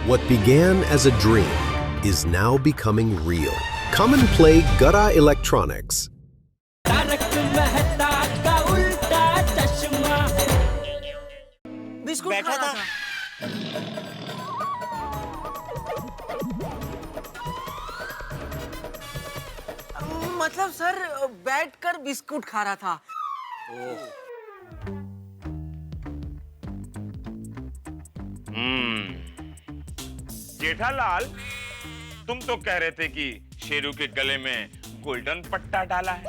What began as a dream is now becoming real. Come and play Gada Electronics. Biscuit बैठा था। मतलब sir बैठकर biscuit खा रहा था। जेठालाल, तुम तो कह रहे थे कि शेरू के गले में गोल्डन पट्टा डाला है,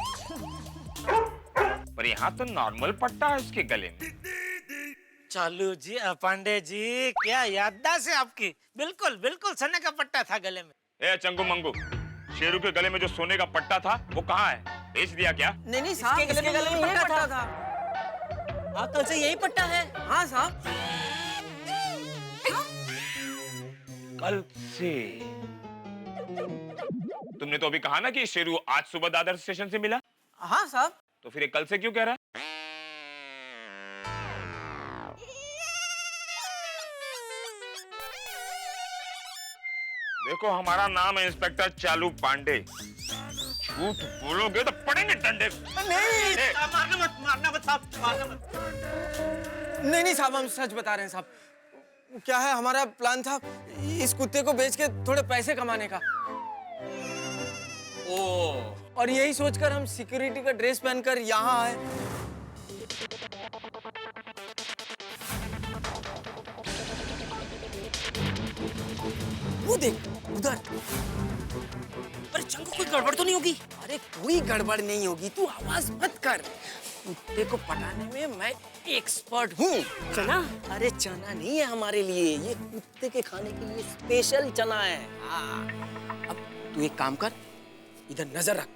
पर यहाँ तो नॉर्मल पट्टा है उसके गले में। चालू जी, पांडे जी, क्या याददाश्त है आपकी। बिल्कुल बिल्कुल सोने का पट्टा था गले में। ए चंगू मंगू, शेरू के गले में जो सोने का पट्टा था वो कहाँ है? बेच दिया क्या? नहीं साहब, इसके गले में यही पट्टा था। हाँ, कल से यही पट्टा है। हाँ साहब। कल से? तुमने तो अभी कहा ना कि शेरू आज सुबह दादर स्टेशन से मिला। हाँ साहब। तो फिर ये कल से क्यों कह रहा है? देखो, हमारा नाम है इंस्पेक्टर चालू पांडे। झूठ बोलोगे तो पड़ेंगे डंडे। नहीं मारना मत साहब, मारना मत। नहीं साहब, हम सच बता रहे हैं साहब। क्या है, हमारा प्लान था इस कुत्ते को बेच के थोड़े पैसे कमाने का। और यही सोचकर हम सिक्योरिटी का ड्रेस पहनकर यहाँ आए। वो देख उधर। अरे चंगू, कोई गड़बड़ तो नहीं होगी? अरे कोई गड़बड़ नहीं होगी, तू आवाज मत कर। कुत्ते को पटाने में मैं एक्सपर्ट हूँ। चना? अरे चना नहीं है हमारे लिए, ये कुत्ते के खाने के लिए स्पेशल चना है। हाँ। अब तू एक काम कर, इधर नजर रख,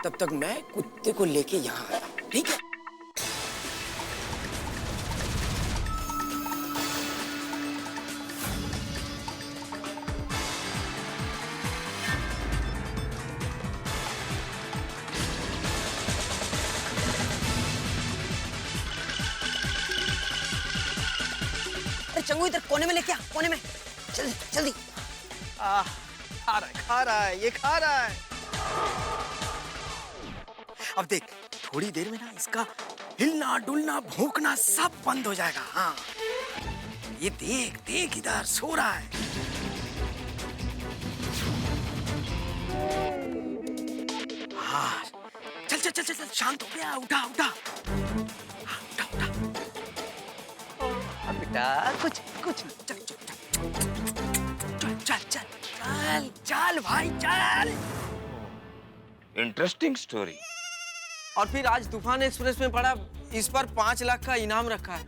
तब तक मैं कुत्ते को लेके यहाँ आया, ठीक है? चंगू, इधर कोने में लेके आ, कोने में। जल्दी जल्दी। खा रहा है, ये खा रहा है। अब देख, थोड़ी देर में ना इसका हिलना डुलना भौंकना सब बंद हो जाएगा। हाँ, ये देख देख, इधर सो रहा है। हाँ, चल चल चल चल, शांत हो गया, उठा उठा। हाँ, उठा उठा। बेटा कुछ कुछ चल चल चल चल चल चल चल भाई चल। Interesting story. और फिर आज तूफान एक्सप्रेस में पड़ा, इस पर 5 लाख का इनाम रखा है।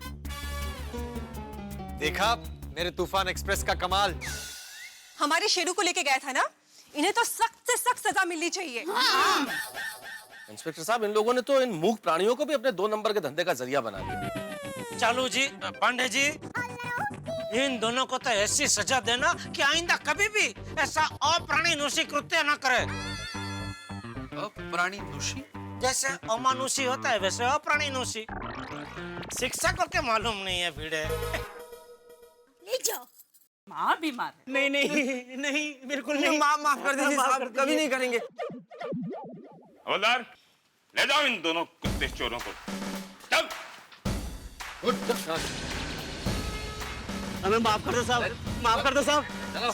देखा मेरे तूफान एक्सप्रेस का कमाल। हमारे शेरू को लेके गया था ना, इन्हें तो सख्त से सख्त सजा मिलनी चाहिए। इंस्पेक्टर साहब, इन लोगों ने तो इन मूक प्राणियों को भी अपने 2 नंबर के धंधे का जरिया बना दिया। चालू जी, पांडे जी, इन दोनों को तो ऐसी सजा देना कि आइंदा कभी भी ऐसा अप्राणीनुषी कृत्य न करे। अप्राणीनुषी? जैसे अमानुषी होता है वैसे अप्राणीनुषी। शिक्षक को क्या मालूम नहीं है भिड़े। ले जाओ। माँ बीमार है। नहीं नहीं नहीं, बिल्कुल नहीं। माफ कर दीजिए साहब, कभी नहीं करेंगे। हवलदार, ले जाओ इन दोनों कुत्ते चोरों को। चल। हमें माफ कर दो साहब, माफ कर दो साहब,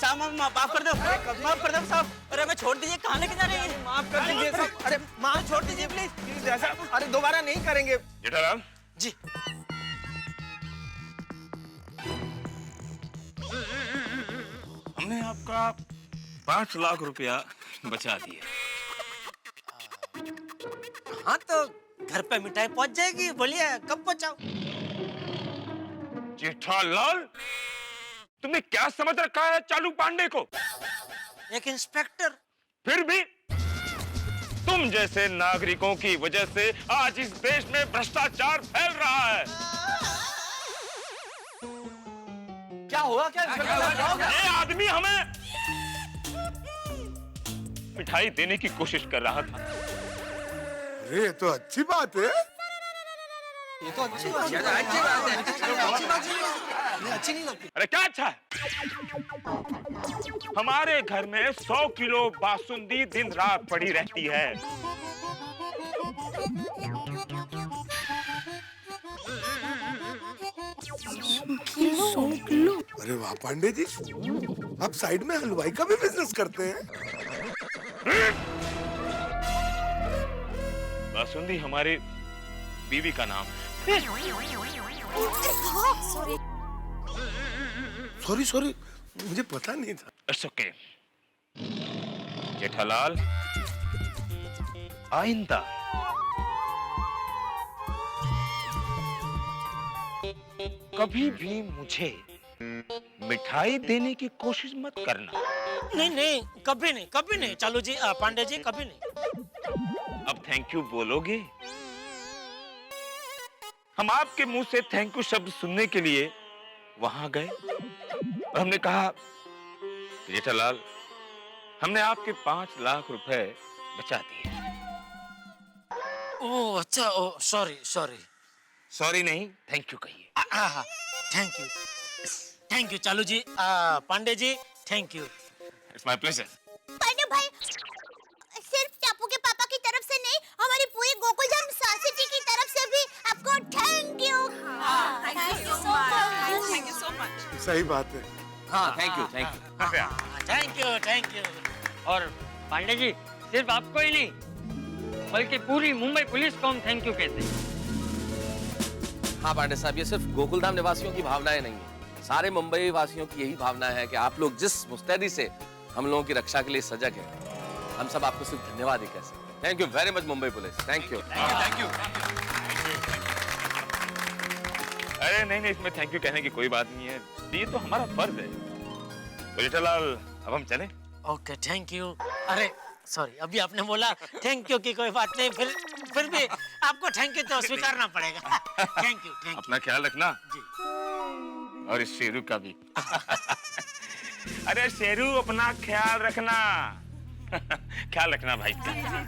साहब माफ कर दो, माफ कर दो साहब। अरे हमें छोड़ दीजिए, कहाँ लेके जा रहे हैं? माफ कर दीजिए साहब। अरे माफ छोड़ दीजिए प्लीज। ऐसा, अरे दोबारा नहीं करेंगे। जेठालाल जी। हमने आपका 5 लाख रुपया बचा दिया। हाँ, तो घर पे मिठाई पहुंच जाएगी। बोलिए कब पहुंचाओ? जेठालाल, तुमने क्या समझ रखा है चालू पांडे को? एक इंस्पेक्टर। फिर भी तुम जैसे नागरिकों की वजह से आज इस देश में भ्रष्टाचार फैल रहा है। क्या हुआ? क्या ये आदमी हमें मिठाई देने की कोशिश कर रहा था। ये तो अच्छी बात है। ये तो अच्छी बात है। अच्छी नहीं लगती। अरे क्या अच्छा है? हमारे घर में 100 किलो बासुंदी दिन रात पड़ी रहती है। अरे वाह पांडे जी, आप साइड में हलवाई का भी बिजनेस करते हैं? बासुंदी हमारी बीवी का नाम है। सॉरी सॉरी, मुझे पता नहीं था। इट्स ओके जेठालाल, आइंदा कभी भी मुझे मिठाई देने की कोशिश मत करना। नहीं नहीं, कभी नहीं, कभी नहीं। चालू जी, पांडे जी, कभी नहीं। अब थैंक यू बोलोगे? हम आपके मुंह से थैंक यू शब्द सुनने के लिए वहां गए और हमने कहा, जेठालाल, हमने आपके 5 लाख रुपए बचा दिए। ओह अच्छा, ओह सॉरी सॉरी। सॉरी नहीं, थैंक यू कहिए। थैंक यू, थैंक यू चालू जी। Pandey ji, thank you. It's my pleasure. Pandey भाई, सिर्फ टापू के पापा की तरफ से नहीं, हमारी पूरी गोकुलधाम सोसाइटी की तरफ से भी आपको thank you. Thank you so much. सही बात है। हाँ, thank you, thank you. Thank you, thank you. और पांडे जी, सिर्फ आपको ही नहीं बल्कि पूरी मुंबई पुलिस को हम थैंक यू कहते हैं। हाँ पांडे साहब, ये सिर्फ गोकुलधाम निवासियों की भावनाएं नहीं है, सारे मुंबई वासियों की यही भावना है कि आप लोग जिस मुस्तैदी से हम लोगों की रक्षा के लिए सजग हैं, हम सब आपको सिर्फ धन्यवाद ही कह सकते हैं। Thank you very much Mumbai police, thank you. Thank you. अरे नहीं नहीं, इसमें थैंक यू कहने की कोई बात नहीं है, ये तो हमारा फर्ज है। तो जेठालाल, अब हम चलें? Okay, thank you. अरे सॉरी, अभी आपने बोला थैंक यू की कोई बात नहीं, फिर भी आपको थैंक यू तो स्वीकारना पड़ेगा। Thank you, thank you. अपना ख्याल रखना जी। और इस शेरू का भी। अरे शेरू, अपना ख्याल रखना। ख्याल रखना भाई का।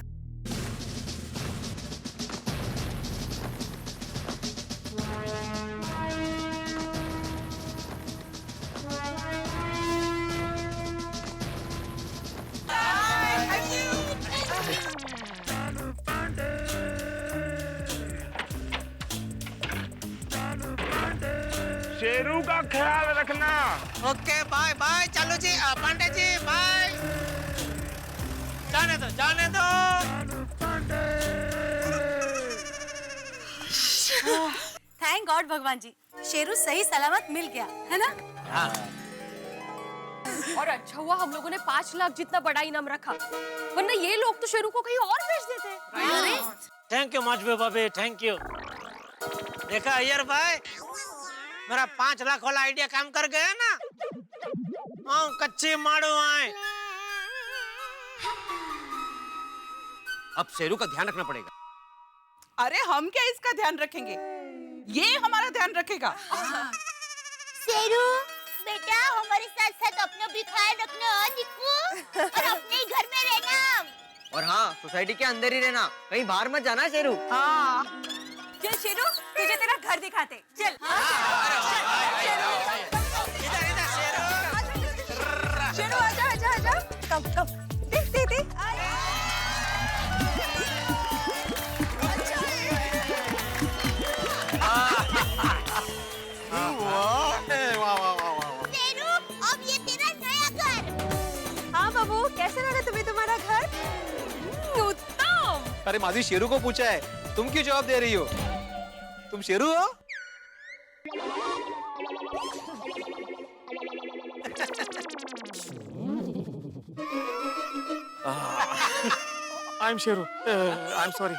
शेरू का ख्याल रखना। ओके, बाय बाय चालू जी, पांडे जी, बाय। जाने दो, जाने दो। थैंक गॉड भगवान जी, शेरू सही सलामत मिल गया, है ना? हाँ। और अच्छा हुआ हम लोगों ने 5 लाख जितना बड़ा इनाम रखा, वरना ये लोग तो शेरू को कहीं और बेच देते। थैंक यू मजबू भाभी, थैंक यू। देखा अय्यर भाई, मेरा 5 लाख वाला आइडिया काम कर गया ना। कच्ची मारो आए। अब शेरू का ध्यान रखना पड़ेगा। अरे हम क्या इसका ध्यान रखेंगे, ये हमारा ध्यान रखेगा। शेरू बेटा, हमारे साथ साथ अपना भी ख्याल रखना निक्कू, और अपने ही घर में रहना। और हाँ, सोसाइटी के अंदर ही रहना, कहीं बाहर मत जाना शेरू। हाँ, चल शेरू, तुझे तेरा घर दिखाते, चल। शेरू आजा आजा आजा, कम कम, देख देख देख। शेरू, अब ये तेरा नया घर। हाँ बाबू, कैसे लगा तुम्हें तुम्हारा घर? उत्तम। अरे माजी, शेरू को पूछा है, तुम क्यों जवाब दे रही हो? तुम शेरू हो? I am Sheru, I am sorry.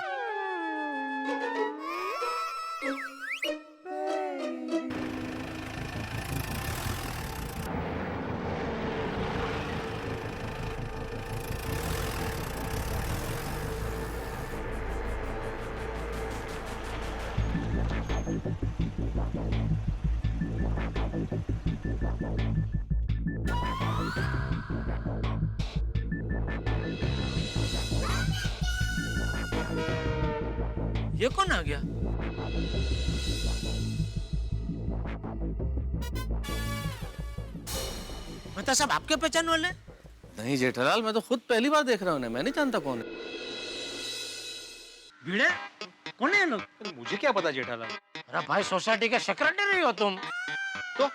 ये कौन आ गया? मेहता साहब आपके पहचान वाले? नहीं जेठालाल, मैं तो खुद पहली बार देख रहा हूँ, मैं नहीं जानता कौन है। भिड़े कौन है ये लोग? अरे मुझे क्या पता जेठालाल। अरे भाई सोसाइटी के सेक्रेटरी हो तुम? तो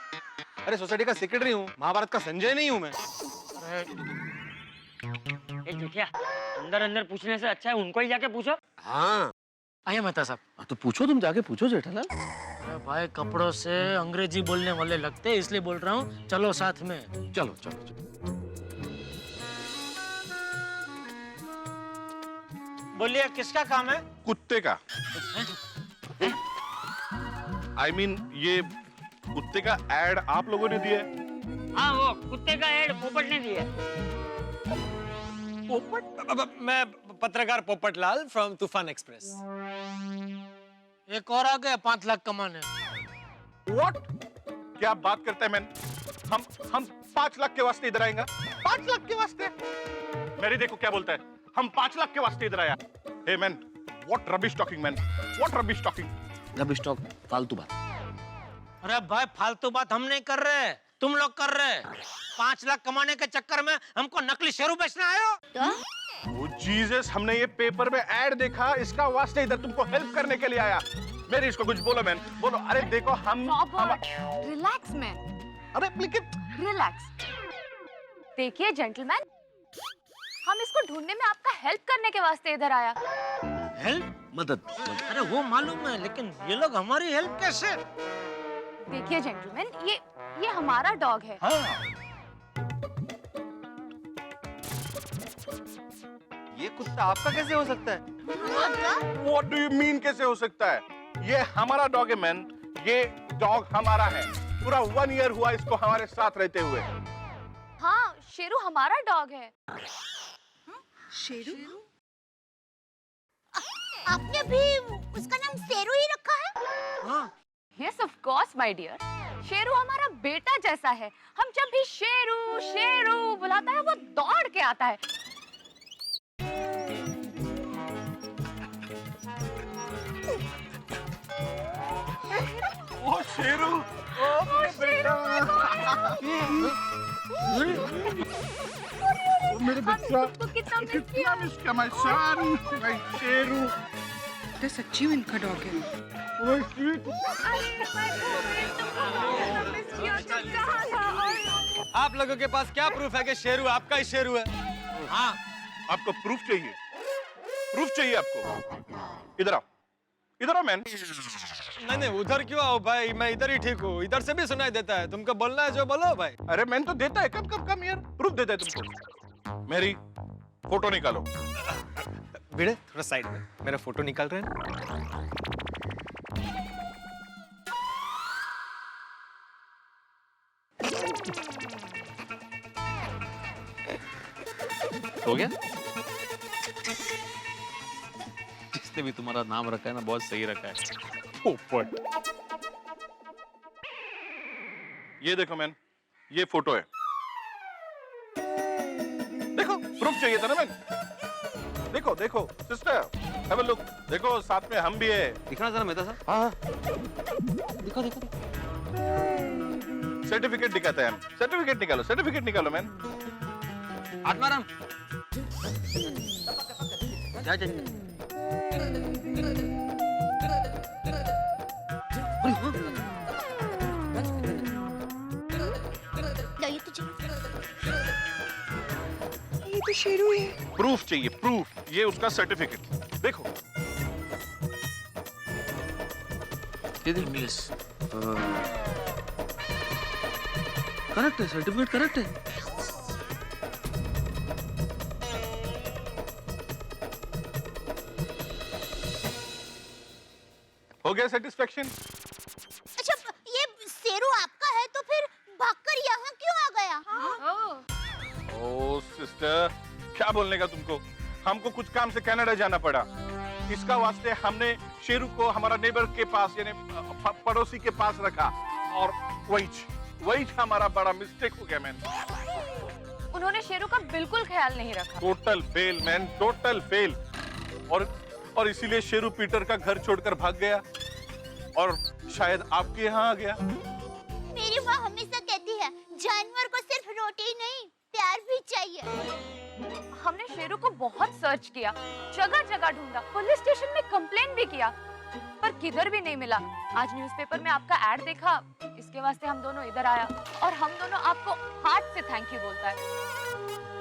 अरे सोसाइटी का सेक्रेटरी हूँ, महाभारत का संजय नहीं हूँ मैं। ये जुटिया, अंदर अंदर पूछने से अच्छा है उनको ही जाके पूछो। हाँ आइए मेहता साहब। तो पूछो, तुम जाके पूछो जेठालाल। अरे भाई कपड़ों से अंग्रेजी बोलने वाले लगते हैं, इसलिए बोल रहा हूँ, चलो साथ में। चलो चलो चलो। बोलिए किसका काम है? कुत्ते का। I mean, ये कुत्ते का एड आप लोगों ने दिया है? हाँ वो कुत्ते का एड पोपट ने दिया। पोपट? मैं पत्रकार पोपट लाल फ्रॉम तूफान एक्सप्रेस। एक और आ गया 5 लाख कमाने। What? क्या बात करते हैं मैन? हम 5 लाख के वास्ते इधर आएंगे? 5 लाख के वास्ते? मेरी देखो क्या बोलता है, हम 5 लाख के वास्ते इधर आया। Hey man, what rubbish talking man? What rubbish talking? Rubbish talk, फालतू बात। अरे भाई फालतू बात हम नहीं कर रहे, तुम लोग कर रहे। 5 लाख कमाने के चक्कर में हमको नकली शेरू बेचने आए हो? Oh Jesus, हमने ये पेपर में एड देखा, इसका वास्ते इधर तुमको हेल्प करने के लिए आया। मेरी इसको कुछ बोलो मैन, बोलो। अरे देखो हम रिलैक्स मैन, अरे लेकिन रिलैक्स। देखिए जेंटलमैन, हम इसको ढूंढने में आपका हेल्प करने के वास्ते इधर आया। हेल्प? मदद। अरे वो मालूम है, लेकिन ये लोग हमारी हेल्प कैसे? देखिए जेंटलमैन, ये हमारा डॉग है। हाँ। ये कुत्ता आपका कैसे हो सकता है? What do you mean कैसे हो सकता है? ये हमारा डॉग है मैन, ये डॉग हमारा है। पूरा 1 ईयर हुआ इसको हमारे साथ रहते हुए। हाँ, शेरू हमारा डॉग है। शेरू? आपने भी उसका नाम शेरू ही रखा है? हाँ। Yes, of course, my dear. Sheru हमारा बेटा जैसा है। हम जब भी शेरू शेरू बुलाता है, वो दौड़ के आता है। ओ शेरू, ओ बेटा, मेरे बच्चा, कितना कितना मिस किया माय सन, माय शेरू। तो सच्ची में इनका डॉग है। ओ स्वीट। आप लोगों के पास क्या प्रूफ है कि शेरू आपका ही शेरू है? हाँ, आपको प्रूफ चाहिए? प्रूफ चाहिए आपको? इधर आओ, इधर आओ मैन। नहीं, उधर क्यों आओ भाई, मैं इधर ही ठीक हूँ। इधर से भी सुनाई देता है। तुमको बोलना है जो बोलो भाई। अरे मैन तो देता है, कम यार, प्रूफ देता है तुमको। मेरी फोटो निकालो। भिड़े थोड़ा साइड में, मेरा फोटो निकाल रहे हैं। हो गया? जिसने भी तुम्हारा नाम रखा है ना, बहुत सही रखा है, पोपट। ये देखो मैन, ये फोटो है। देखो, प्रूफ चाहिए था ना मैन। देखो देखो सिस्टर, हैव अ लुक। देखो साथ में हम भी है। दिखना जरा मेहता साहब। हाँ, दिखो दिखो। सर्टिफिकेट दिखाते हैं हम। सर्टिफिकेट निकालो मैन। आत्माराम, जा जा। ये तुझे ये तो शेरू है। प्रूफ चाहिए, प्रूफ। ये उसका सर्टिफिकेट देखो। इंग्लिश करेक्ट है, सर्टिफिकेट करेक्ट है। हो गया सेटिस्फेक्शन? अच्छा, ये शेरू आपका है तो फिर भागकर यहाँ क्यों आ गया? ओ सिस्टर, क्या बोलने का तुमको? हमको कुछ काम से कनाडा जाना पड़ा। इसका वास्ते हमने शेरू को हमारा नेबर के पास, यानी पड़ोसी के पास रखा, और वही हमारा बड़ा मिस्टेक हो गया मैन। उन्होंने शेरू का बिल्कुल ख्याल नहीं रखा। Total fail man, total fail. और इसीलिए शेरू पीटर का घर छोड़कर भाग गया, और शायद आपके यहाँ आ गया। मेरी माँ हमेशा कहती है, जानवर को सिर्फ रोटी बहुत सर्च किया, जगह जगह ढूंढा, पुलिस स्टेशन में कंप्लेन भी किया, पर किधर भी नहीं मिला। आज न्यूज़पेपर में आपका ऐड देखा, इसके वास्ते हम दोनों इधर आया और हम दोनों आपको हार्ट से थैंक यू बोलता है।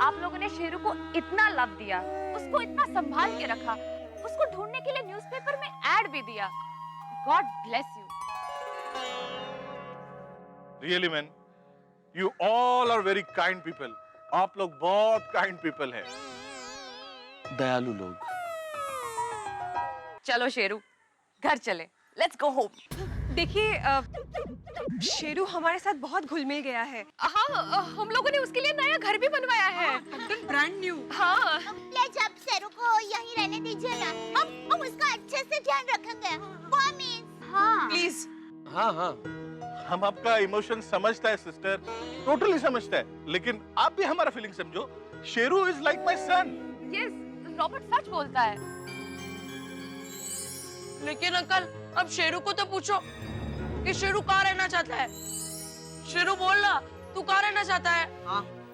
आप लोगों ने शेरू को इतना लव दिया, उसको इतना संभाल के रखा, उसको ढूंढने के लिए न्यूज़पेपर में ऐड भी दिया। God bless you. Really man, you all are very kind people. आप लोग बहुत काइंड पीपल हैं। दयालु लोग। चलो शेरू, घर चले, लेट्स गो होम। देखिए शेरू हमारे साथ बहुत घुल मिल गया है। हाँ, हम लोगों ने उसके लिए नया घर भी बनवाया है, एकदम ब्रांड न्यू। हाँ। प्लीज आप शेरू को यहीं रहने दीजिए ना, हम उसका अच्छे से ध्यान रखेंगे। प्रॉमिस। हाँ प्लीज। हाँ हाँ, हम आपका इमोशन समझता है सिस्टर, टोटली समझता है, लेकिन आप भी हमारा फीलिंग समझो। Sheru is like my son. Yes, Robert सच बोलता है। लेकिन अंकल, अब शेरू को तो पूछो कि शेरू कहाँ रहना चाहता है। शेरू बोल ना, तू कहाँ रहना चाहता है?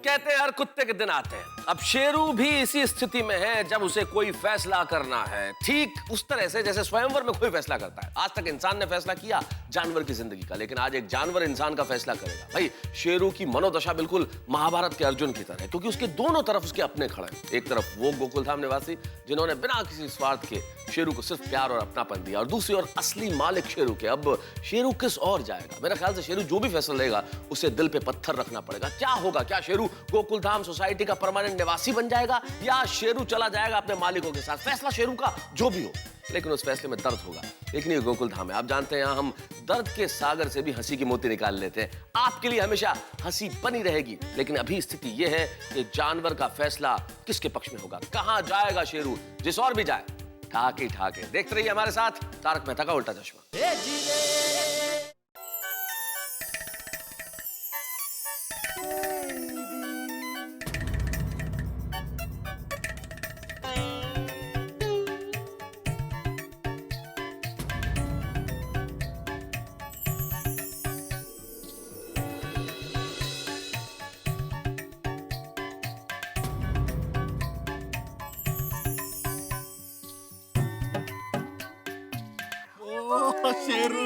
कहते हैं हर कुत्ते के दिन आते हैं। अब शेरू भी इसी स्थिति में है जब उसे कोई फैसला करना है, ठीक उस तरह से जैसे स्वयंवर में कोई फैसला करता है। आज तक इंसान ने फैसला किया जानवर की जिंदगी का, लेकिन आज एक जानवर इंसान का फैसला करेगा। भाई शेरू की मनोदशा बिल्कुल महाभारत के अर्जुन की तरह है, क्योंकि उसके दोनों तरफ उसके अपने खड़े हैं। एक तरफ वो गोकुलधाम निवासी जिन्होंने बिना किसी स्वार्थ के शेरू को सिर्फ प्यार और अपनापन दिया, और दूसरी ओर असली मालिक शेरू के। अब शेरू किस ओर जाएगा? मेरा ख्याल से शेरू जो भी फैसला लेगा उसे दिल पे पत्थर रखना पड़ेगा। क्या होगा? क्या शेरू गोकुलधाम सोसाइटी का परमानेंट निवासी बन जाएगा, या शेरू चला जाएगा अपने मालिकों के साथ? फैसला शेरू का जो भी हो, लेकिन उस फैसले में दर्द होगा। लेकिन ये गोकुलधाम है, आप जानते हैं यहाँ हम दर्द के सागर से भी हंसी की मोती निकाल लेते हैं। आपके लिए हमेशा हंसी बनी रहेगी, लेकिन अभी स्थिति ये है कि जानवर का फैसला किसके पक्ष में होगा। कहां जाएगा शेरू? जिस और भी जाए, ठाके ठाके। देखते रहिए हमारे साथ तारक मेहता का उल्टा चश्मा। Sheru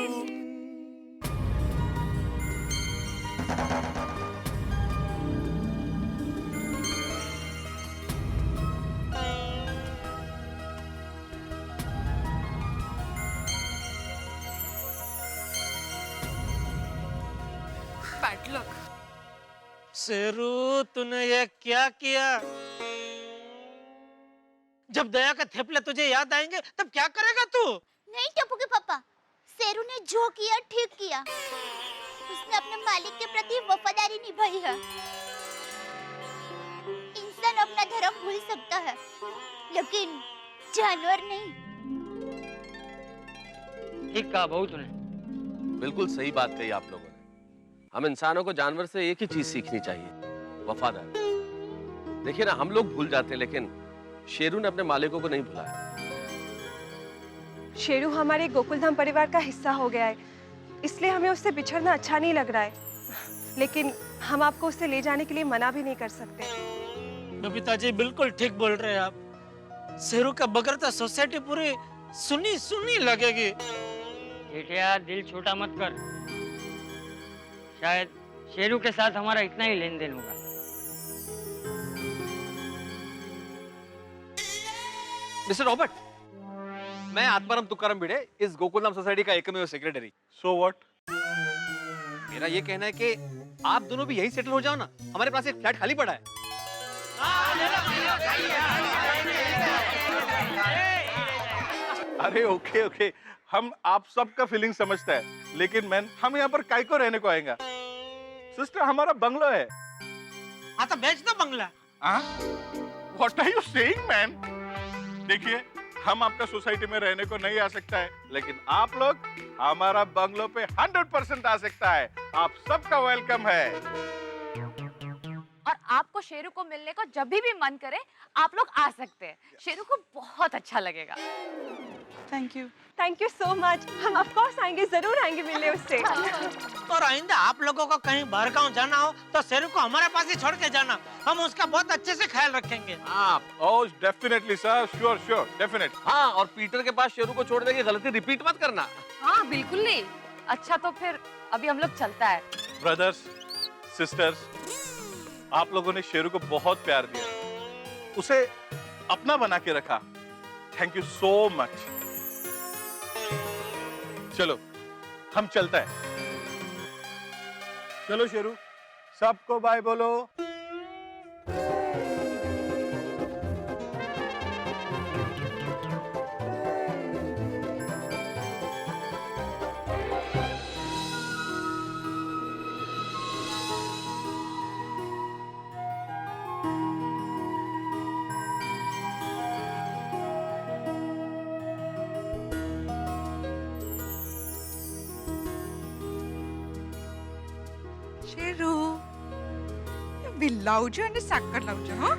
bad luck. शेरू, तूने ये क्या किया? जब दया के थेपले तुझे याद आएंगे तब क्या करेगा तू? नहीं टप्पू के पापा, शेरू ने जो किया ठीक किया। उसने अपने मालिक के प्रति वफादारी निभाई है। इंसान अपना धर्म भूल सकता है, लेकिन जानवर नहीं। ठीक कहा बहू तूने। बिल्कुल सही बात कही आप लोगों ने। हम इंसानों को जानवर से एक ही चीज सीखनी चाहिए, वफादारी। देखिए ना, हम लोग भूल जाते हैं, लेकिन शेरू ने अपने मालिकों को नहीं भुलाया। शेरू हमारे गोकुलधाम परिवार का हिस्सा हो गया है, इसलिए हमें उससे बिछड़ना अच्छा नहीं लग रहा है, लेकिन हम आपको उससे ले जाने के लिए मना भी नहीं कर सकते। बबीता जी बिल्कुल ठीक बोल रहे हैं आप। शेरू का बगैर तो सोसाइटी पूरी सुनी सुनी लगेगी। बेटिया, दिल छोटा मत कर। शायद शेरू के साथ हमारा इतना ही लेन देन होगा। मिस्टर रॉबर्ट, मैं आत्माराम तुकाराम भिड़े, इस गोकुलधाम सोसाइटी का एकमेव सेक्रेटरी। So what? मेरा ये कहना है कि आप दोनों भी यहीं सेटल हो जाओ ना, हमारे पास एक फ्लैट खाली पड़ा है। अरे ओके ओके, हम आप सबका फीलिंग समझता है, लेकिन मैन हम यहाँ पर काहे को रहने को आएंगे? सिस्टर, हमारा बंगलो है। हाँ तो बेच दो बंगला। What are you saying, man? देखिए, हम आपका सोसाइटी में रहने को नहीं आ सकता है, लेकिन आप लोग हमारा बंगलो पे 100% आ सकता है। आप सबका वेलकम है। और आपको शेरू को मिलने को जब भी मन करे आप लोग आ सकते हैं। शेरू को बहुत अच्छा लगेगा। Thank you so much. हम ऑफ कोर्स आएंगे, जरूर आएंगे मिलने उससे। और आइंदा आप लोगों को कहीं बाहर गाँव जाना हो तो शेरू को हमारे पास ही छोड़ के जाना, हम उसका बहुत अच्छे से ख्याल रखेंगे। Oh definitely sir, sure sure definite. हाँ, और पीटर के पास शेरू को छोड़ने की गलती रिपीट मत करना। हाँ बिल्कुल नहीं। अच्छा तो फिर अभी हम लोग चलता है। ब्रदर्स सिस्टर्स, आप लोगों ने शेरू को बहुत प्यार दिया, उसे अपना बना के रखा। Thank you so much. चलो हम चलते हैं। चलो शेरू, सबको बाय बोलो। शेरू लावજો અને સાકર લાવજો। હા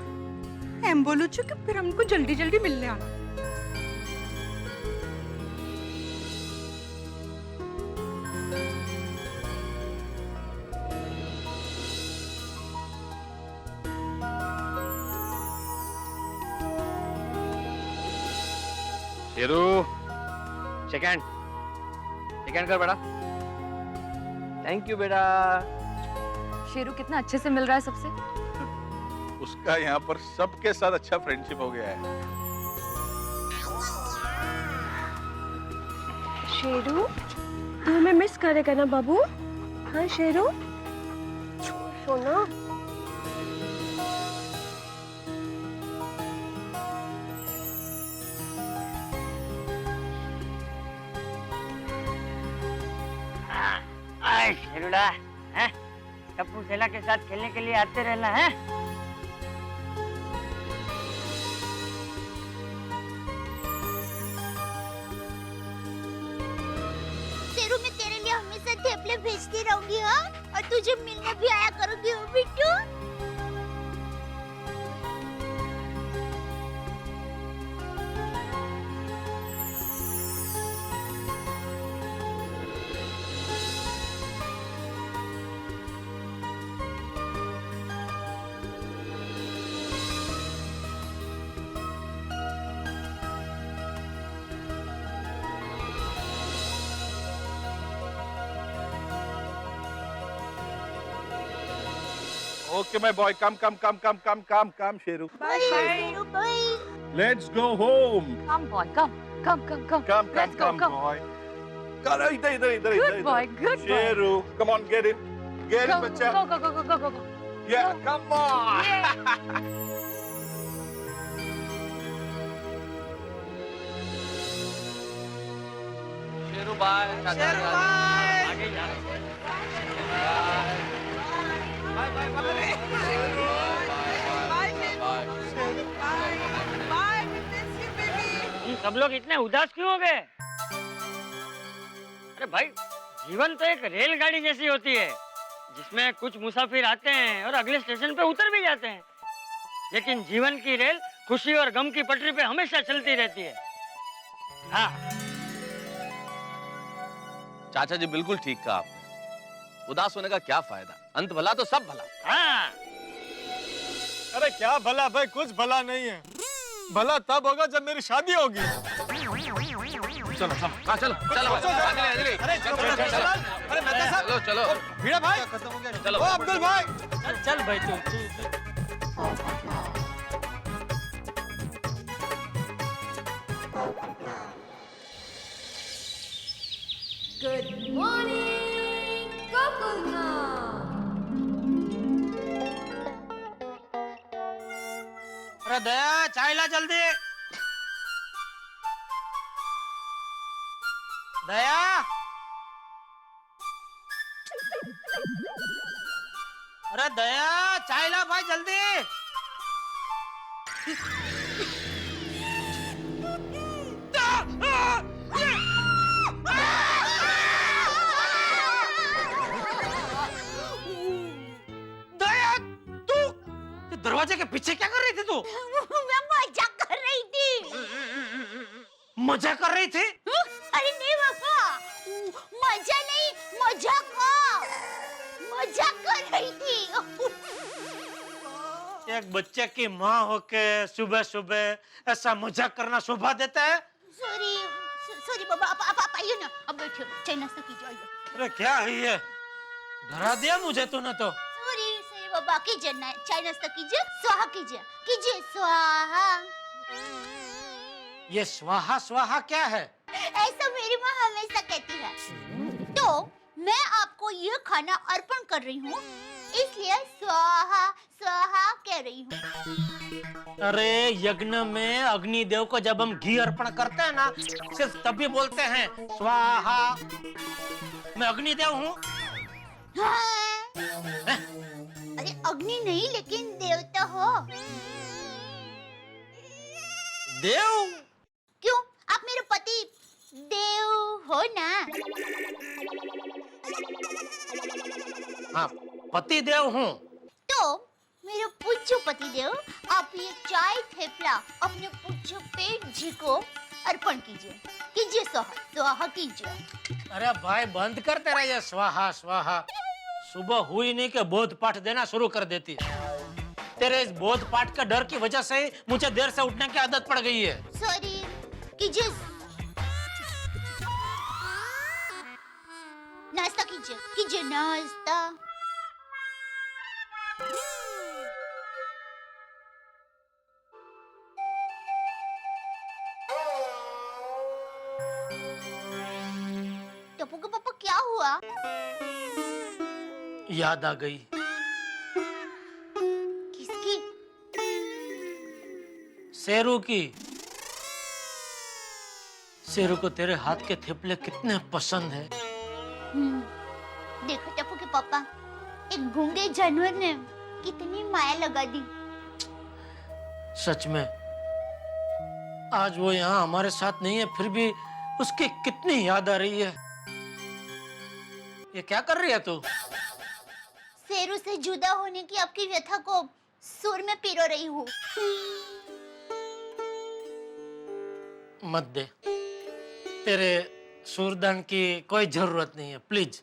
એમ બોલું છું કે फिर हमको जल्दी जल्दी मिलने आना। शेरू सेकंड कर बेटा। थैंक यू बेटा। शेरू कितना अच्छे से मिल रहा है सबसे। उसका यहाँ पर सबके साथ अच्छा फ्रेंडशिप हो गया है। शेरू तू हमें मिस करेगा ना बाबू? हाँ शेरू सोना। शेरूला हैं? टप्पू सेला के साथ खेलने के लिए आते रहना है। शेरू, मैं तेरे लिए हमेशा थेपले भेजती रहूंगी। हाँ, और तुझे मिलने भी आया करूंगी। ओ Bittu. Okay, my boy, come, Sheru. Bye, Sheru, bye. Let's go home. Come boy, come. Let's go, come. Boy. Come, इधर. Good boy, good boy. Sheru, come on, get in, बच्चा. Go. Yeah, come on. Sheru bye. Sheru bye. आगे जाना। सब लोग इतने उदास क्यों हो गए? अरे भाई, जीवन तो एक रेलगाड़ी जैसी होती है जिसमें कुछ मुसाफिर आते हैं और अगले स्टेशन पे उतर भी जाते हैं, लेकिन जीवन की रेल खुशी और गम की पटरी पे हमेशा चलती रहती है। हाँ चाचा जी बिल्कुल ठीक कहा आपने। उदास होने का क्या फायदा, अंत भला तो सब भला। हाँ। अरे क्या भला भाई, कुछ भला नहीं है। भला तब होगा जब मेरी शादी होगी। चलो हाँ चलो चलो भीड़ा भाई, चलो ओ अब्दुल भाई, चल भाई तू। Good morning, Gokulधाम। अरे दया, चाय ला जल्दी। दया। अरे दया, चाय ला भाई जल्दी। दरवाजे के पीछे क्या कर रही थी तू? मैं मजाक कर रही थी। मजा कर रही थी? अरे नहीं पापा, मजा नहीं, मजाक मजाक कर रही थी। एक बच्चे की माँ होके सुबह सुबह ऐसा मजाक करना शोभा देता है? सॉरी बाबा, आप आइए ना, अब बैठिए, चाय नाश्ता कीजिए, आइए। अरे क्या है ये, डरा दिया मुझे तूने तो। सॉरी बाबा, कीजिए ना, चाय नाश्ता कीजिए, स्वाहा कीजिए स्वाहा। ये स्वाहा स्वाहा क्या है? ऐसा मेरी माँ हमेशा कहती है। तो मैं आपको ये खाना अर्पण कर रही हूँ, इसलिए स्वाहा स्वाहा कह रही हूँ। अरे यज्ञ में अग्निदेव को जब हम घी अर्पण करते हैं ना, सिर्फ तभी बोलते हैं स्वाहा। मैं अग्निदेव हूँ? हाँ। अरे अग्नि नहीं, लेकिन देवता हो। देव? क्यों, आप मेरे पति देव हो ना? हाँ, पति देव हूँ। तो मेरे पूज्य पति देव, आप ये चाय थेपला अपने पूज्य पेट जी को अर्पण कीजिए स्वाहा कीजिए। अरे भाई बंद कर तेरा ये स्वाहा स्वाहा। सुबह हुई नहीं कि बोध पाठ देना शुरू कर देती है। तेरे इस बोध पाठ का डर की वजह से ही मुझे देर से उठने की आदत पड़ गई है। सॉरी, कीजिए नाश्ता कीजिए नाश्ता। टप्पू के पापा क्या हुआ? याद आ गई। किसकी? शेरू की। शेरू को तेरे हाथ के थेपले कितने पसंद है। देखो टप्पू के पापा, एक गूंगे जानवर ने कितनी माया लगा दी। सच में आज वो यहाँ हमारे साथ नहीं है, फिर भी उसकी कितनी याद आ रही है। ये क्या कर रही है तू? शेरू से जुदा होने की आपकी व्यथा को सुर में पिरो रही हूँ। मत दे, तेरे सूरदान की कोई जरूरत नहीं है, प्लीज।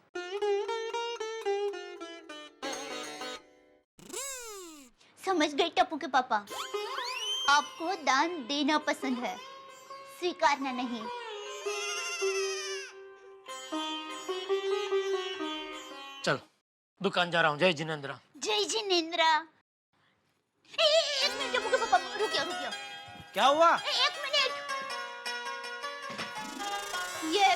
समझ गई टप्पू के पापा, आपको दान देना पसंद है, स्वीकारना नहीं। चल दुकान जा रहा हूँ। जय जिनेंद्रा। जय जिनेंद्रा। एक मिनट टप्पू के पापा, रुकिए। क्या हुआ? एक मिनट। ये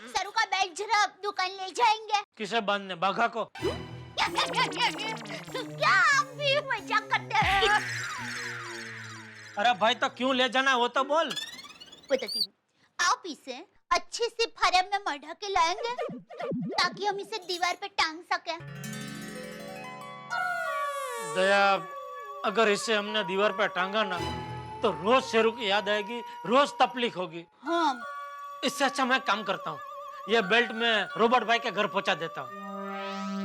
सरू का बैग जरा दुकान ले जाएंगे। किसे बांधने, बाघा को? क्या आप भी मजाक करते हैं? अरे भाई तो क्यों ले जाना है वो तो बोल। बताती हूँ, आप इसे अच्छे से फरेम में मढ़ा के लाएंगे ताकि हम इसे दीवार पे टांग सके। दया, अगर इसे हमने दीवार पे टांगा ना तो रोज शेरू की याद आएगी, रोज तकलीफ होगी। हाँ। इससे अच्छा मैं काम करता हूँ, ये बेल्ट में रोबोट भाई के घर पहुंचा देता हूँ।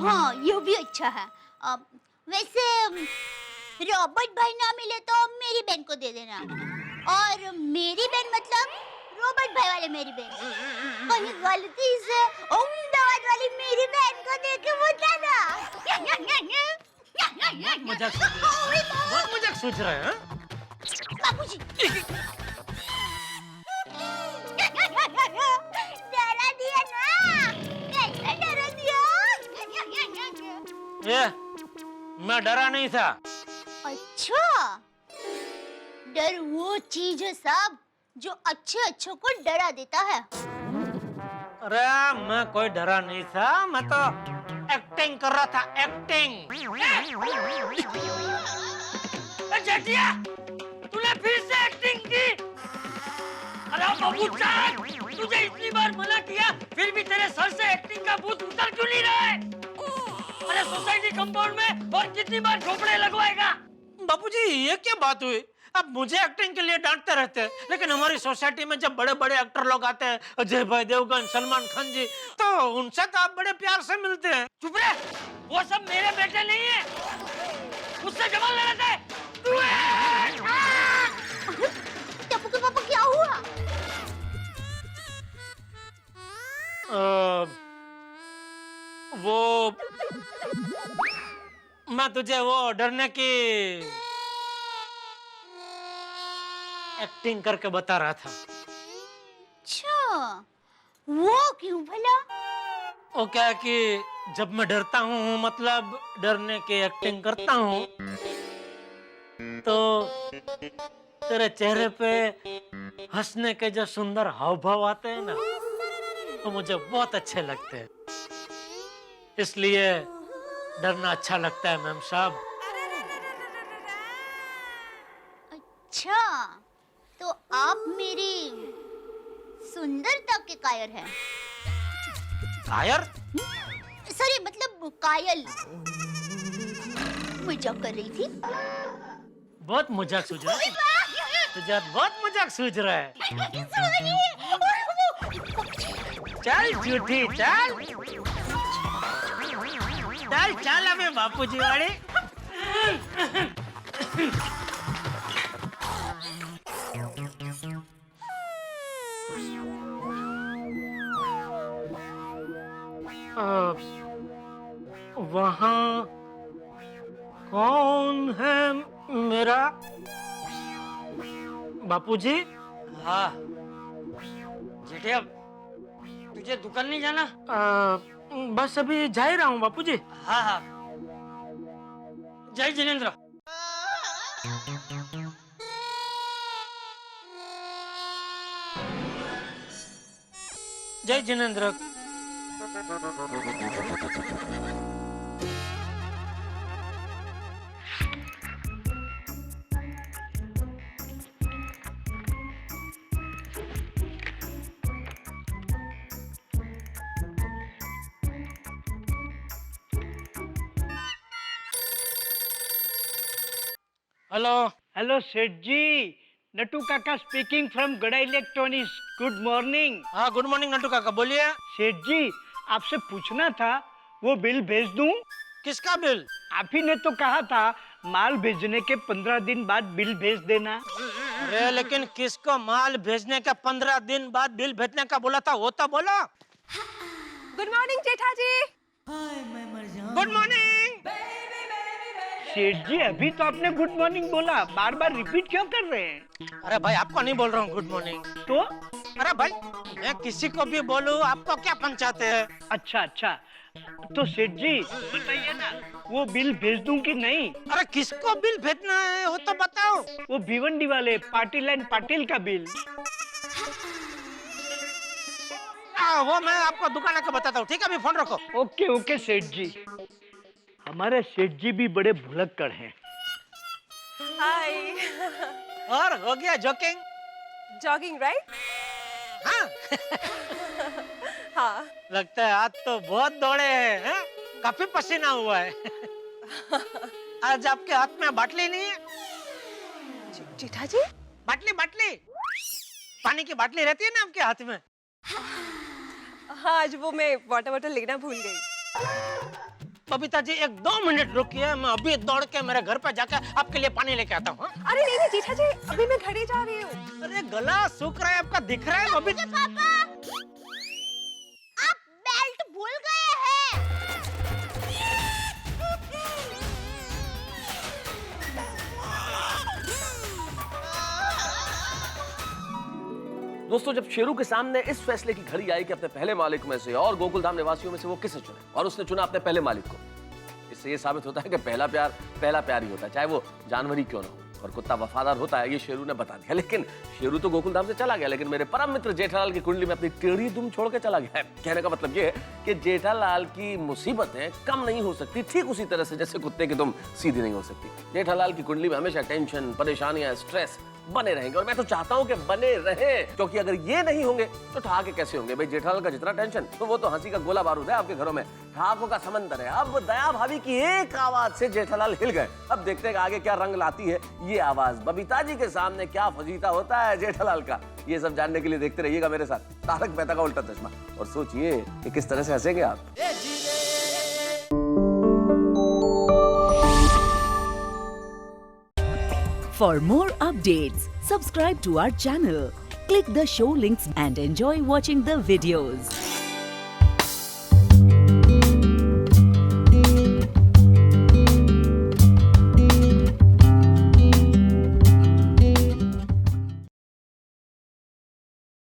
हाँ, ये भी अच्छा है। वैसे रॉबर्ट भाई ना मिले तो मेरी बहन को दे देना, और मेरी बहन मतलब रॉबर्ट भाई वाले मेरी बहन। कहीं गलती से अहमदाबाद वाली मेरी बहन को दे के बताना। बहुत मजाक सोच रहे हैं। बाबूजी डरा दिया ना, कैसे डरा दिया? ये मैं डरा नहीं था। अच्छा, डर वो चीज है साहब जो अच्छे को डरा देता है। अरे मैं कोई डरा नहीं था, मैं तो एक्टिंग कर रहा था, एक्टिंग। जेठिया, तूने फिर से एक्टिंग की? अरे बाबूजान, तुझे इतनी बार मना किया, फिर भी तेरे सर से एक्टिंग का भूत उतर क्यों नहीं रहा है? अरे सोसाइटी कंपाउंड में और कितनी बार झोपड़े लगवाएगा? बाबूजी ये क्या बात हुई? अब मुझे एक्टिंग के लिए डांटते रहते हैं, लेकिन हमारी सोसाइटी में जब बड़े बड़े एक्टर लोग आते हैं, अजय भाई देवगन, सलमान खान जी, तो उनसे तो आप बड़े प्यार से मिलते हैं। चुप रहे, वो सब मेरे बेटे नहीं है। मुझसे जवान ले लेते। टप्पू के पापा क्या हुआ? वो मैं तुझे वो डरने की एक्टिंग करके बता रहा था। अच्छा, वो क्यों भला? वो क्या है कि जब मैं डरता हूँ, मतलब डरने की एक्टिंग करता हूँ, तो तेरे चेहरे पे हंसने के जो सुंदर हाव भाव आते हैं ना, तो मुझे बहुत अच्छे लगते हैं। इसलिए डरना अच्छा लगता है मैम साहब। अच्छा, तो आप मेरी सुंदरता के कायर हैं। कायर? सॉरी, मतलब कायल। मजाक कर रही थी। बहुत मजाक सूझ रहा है तुझे, बहुत मजाक सूझ रहा है। चल झूठी, चल चल चल अबे बापूजी वाले। वहाँ कौन है मेरा बापूजी? हाँ जेठे, अब तुझे दुकान नहीं जाना? बस अभी जा ही रहा हूँ बापूजी। हाँ हाँ, जय जिनेंद्र। जय जिनेंद्र। हेलो हेलो सेठ जी, नटू काका स्पीकिंग फ्रॉम गड़ा इलेक्ट्रॉनिक्स। Good morning. हाँ गुड मॉर्निंग नटू काका, बोलिए। सेठ जी, आपसे पूछना था, वो बिल भेज दूं? किसका बिल? आप ही ने तो कहा था माल भेजने के 15 दिन बाद बिल भेज देना। अरे लेकिन किसको माल भेजने के 15 दिन बाद बिल भेजने का बोला था, वो तो बोलो। Good morning Jetha ji. Good morning. Seth ji, अभी तो आपने गुड मॉर्निंग बोला, बार बार रिपीट क्यों कर रहे हैं? अरे भाई आपको नहीं बोल रहा हूँ गुड मॉर्निंग तो? अरे भाई मैं किसी को भी बोलूँ, आपको क्या पंचायत है? अच्छा अच्छा, तो सेठ जी बताइए ना, वो बिल भेज दूं कि नहीं? अरे किसको बिल भेजना है वो तो बताओ। वो भिवंडी वाले पाटिल एंड पाटिल का बिल। वो मैं आपको दुकान आके बताता हूँ, ठीक है? अभी फोन रखो। ओके ओके सेठ जी। हमारे सेठ जी भी बड़े भुलक्कड़ हैं। हाय। और हो गया जॉगिंग? Jogging right? हाँ। हाँ। लगता है आज तो बहुत दौड़े हैं, काफी पसीना हुआ है। आज आपके हाथ में बाटली नहीं है? जेठा जी? बाटली बाटली, पानी की बाटली रहती है ना आपके हाथ में? हाँ, आज वो मैं वाटर बॉटल लेना भूल गई। बबीता जी 1-2 मिनट रुकिए, मैं अभी दौड़ के मेरे घर पे जाकर आपके लिए पानी लेके आता हूँ। अरे नहीं नहीं जेठा जी, अभी मैं घर ही जा रही हूँ। अरे गला सूख रहा है आपका, दिख रहा है बबीता। पापा, आप बेल्ट भूल गए हैं। दोस्तों, जब शेरू के सामने इस फैसले की घड़ी आई कि अपने पहले मालिक में से और गोकुलधाम निवासियों में से वो किसे चुने, और उसने चुना अपने पहले मालिक को, इससे ये साबित होता है कि पहला प्यार ही होता है, चाहे वो जानवर ही क्यों ना हो। और कुत्ता वफादार होता है, ये शेरू ने बता दिया। लेकिन शेरू तो गोकुलधाम से चला गया, लेकिन मेरे परम मित्र जेठालाल की कुंडली में अपनी टेढ़ी दुम छोड़ के चला गया है। कहने का मतलब ये है कि जेठालाल की मुसीबतें कम नहीं हो सकती, ठीक उसी तरह से जैसे कुत्ते की दुम सीधी नहीं हो सकती। जेठालाल की कुंडली में हमेशा टेंशन, परेशानियां, स्ट्रेस बने रहेंगे, और मैं तो चाहता हूं कि बने रहे, क्योंकि अगर ये नहीं होंगे तो ठहाके कैसे होंगे? भाई जेठालाल का जितना टेंशन, तो वो तो हंसी का गोला बारूद है आपके घरों में, ठहाकों का समंदर है। अब दया भाभी की एक आवाज से जेठालाल हिल गए। अब देखते हैं कि आगे क्या रंग लाती है ये आवाज, बबीता जी के सामने क्या फजीता होता है जेठालाल का। ये सब जानने के लिए देखते रहिएगा मेरे साथ तारक मेहता का उल्टा चश्मा, और सोचिए कि किस तरह से हंसेंगे आप। For more updates, subscribe to our channel, click the show links and enjoy watching the videos.